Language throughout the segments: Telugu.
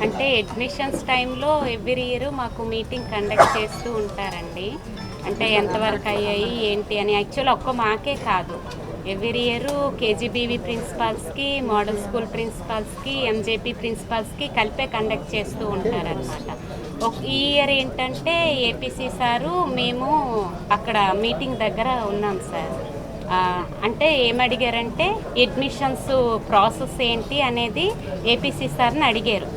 అంటే అడ్మిషన్స్ టైంలో ఎవ్రీ ఇయర్ మాకు మీటింగ్ కండక్ట్ చేస్తూ ఉంటారండి. అంటే ఎంతవరకు అయ్యాయి ఏంటి అని. యాక్చువల్ ఒక్క మాకే కాదు, ఎవ్రీ ఇయర్ కేజీబీవీ ప్రిన్సిపాల్స్కి, మోడల్ స్కూల్ ప్రిన్సిపాల్స్కి, ఎంజేపీ ప్రిన్సిపాల్స్కి కలిపే కండక్ట్ చేస్తూ ఉంటారనమాట. ఈ ఇయర్ ఏంటంటే ఏపీసీ సారు మేము అక్కడ మీటింగ్ దగ్గర ఉన్నాం సార్. అంటే ఏమడిగారంటే అడ్మిషన్స్ ప్రాసెస్ ఏంటి అనేది ఏపీసీ సార్ని అడిగారు.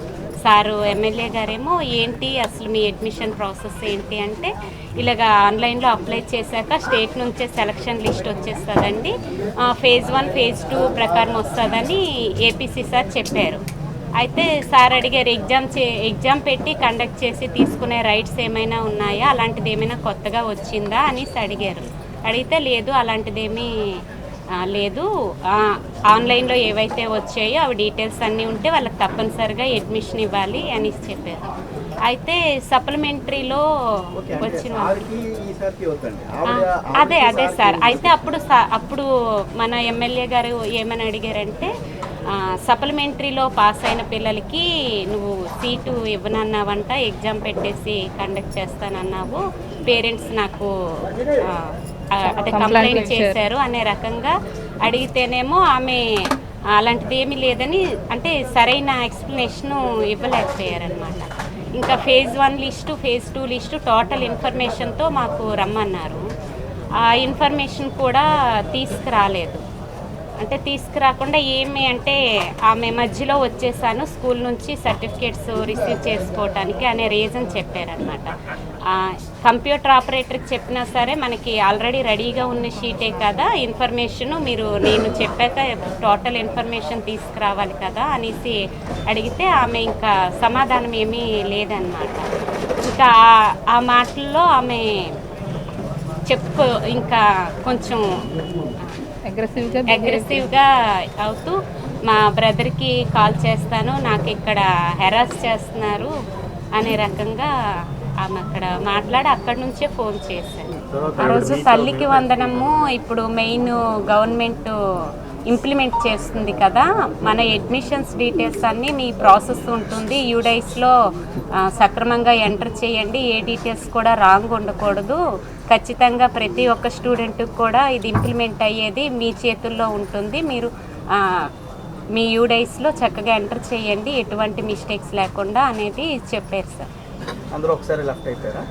సారు ఎమ్మెల్యే గారేమో ఏంటి అసలు మీ అడ్మిషన్ ప్రాసెస్ ఏంటి అంటే, ఇలాగ ఆన్లైన్లో అప్లై చేశాక స్టేట్ నుంచే సెలక్షన్ లిస్ట్ వచ్చేస్తుందండి, ఫేజ్ 1 ఫేజ్ 2 ప్రకారం వస్తుందని ఏపీసీ సార్ చెప్పారు. అయితే సార్ అడిగారు, ఎగ్జామ్ పెట్టి కండక్ట్ చేసి తీసుకునే రైట్స్ ఏమైనా ఉన్నాయా, అలాంటిది ఏమైనా కొత్తగా వచ్చిందా అనేసి అడిగారు. అడిగితే లేదు అలాంటిదేమీ లేదు, ఆన్లైన్లో ఏవైతే వచ్చాయో అవి డీటెయిల్స్ అన్నీ ఉంటే వాళ్ళకి తప్పనిసరిగా అడ్మిషన్ ఇవ్వాలి అనేసి చెప్పారు. అయితే సప్లిమెంటరీలో వచ్చిన అదే సార్. అయితే అప్పుడు మన ఎమ్మెల్యే గారు ఏమని అడిగారంటే, సప్లిమెంటరీలో పాస్ అయిన పిల్లలకి నువ్వు సీటు ఇవ్వనన్నావంట, ఎగ్జామ్ పెట్టేసి కండక్ట్ చేస్తానన్నావు, పేరెంట్స్ నాకు అదే కంప్లైంట్ చేశారు అనే రకంగా అడిగితేనేమో ఆమె అలాంటిది ఏమీ లేదని, అంటే సరైన ఎక్స్ప్లెనేషను ఇవ్వలేకపోయారనమాట. ఇంకా phase 1 list, phase 2 list total ఇన్ఫర్మేషన్తో మాకు రమ్మన్నారు. ఆ ఇన్ఫర్మేషన్ కూడా తీసుకురాలేదు. అంటే తీసుకురాకుండా ఏమి అంటే, ఆమె మధ్యలో వచ్చేసాను స్కూల్ నుంచి సర్టిఫికేట్స్ రిసీవ్ చేసుకోవటానికి అనే రీజన్ చెప్పారనమాట. కంప్యూటర్ ఆపరేటర్కి చెప్పినా సరే మనకి ఆల్రెడీ రెడీగా ఉన్న షీటే కదా ఇన్ఫర్మేషను, నేను చెప్పాక టోటల్ ఇన్ఫర్మేషన్ తీసుకురావాలి కదా అనేసి అడిగితే ఆమె ఇంకా సమాధానం ఏమీ లేదన్నమాట. ఇంకా ఆ మాటల్లో ఆమె ఇంకా కొంచెం అగ్రెసివ్గా అవుతూ మా బ్రదర్కి కాల్ చేస్తాను, నాకు ఇక్కడ హెరాస్ చేస్తున్నారు అనే రకంగా ఆమె అక్కడ మాట్లాడి అక్కడి నుంచే ఫోన్ చేశాను. ఆ రోజు తల్లికి వందనము ఇప్పుడు మెయిన్ గవర్నమెంట్ ఇంప్లిమెంట్ చేస్తుంది కదా, మన అడ్మిషన్స్ డీటెయిల్స్ అన్నీ మీ ప్రాసెస్ ఉంటుంది, యూడైస్లో సక్రమంగా ఎంటర్ చేయండి, ఏ డీటెయిల్స్ కూడా రాంగ్ ఉండకూడదు, ఖచ్చితంగా ప్రతి ఒక్క స్టూడెంట్కి కూడా ఇది ఇంప్లిమెంట్ అయ్యేది మీ చేతుల్లో ఉంటుంది, మీరు మీ యూడైస్లో చక్కగా ఎంటర్ చేయండి ఎటువంటి మిస్టేక్స్ లేకుండా అనేది చెప్పారు సార్. అందరూ ఒకసారి లెఫ్ట్ అయిపోయారా?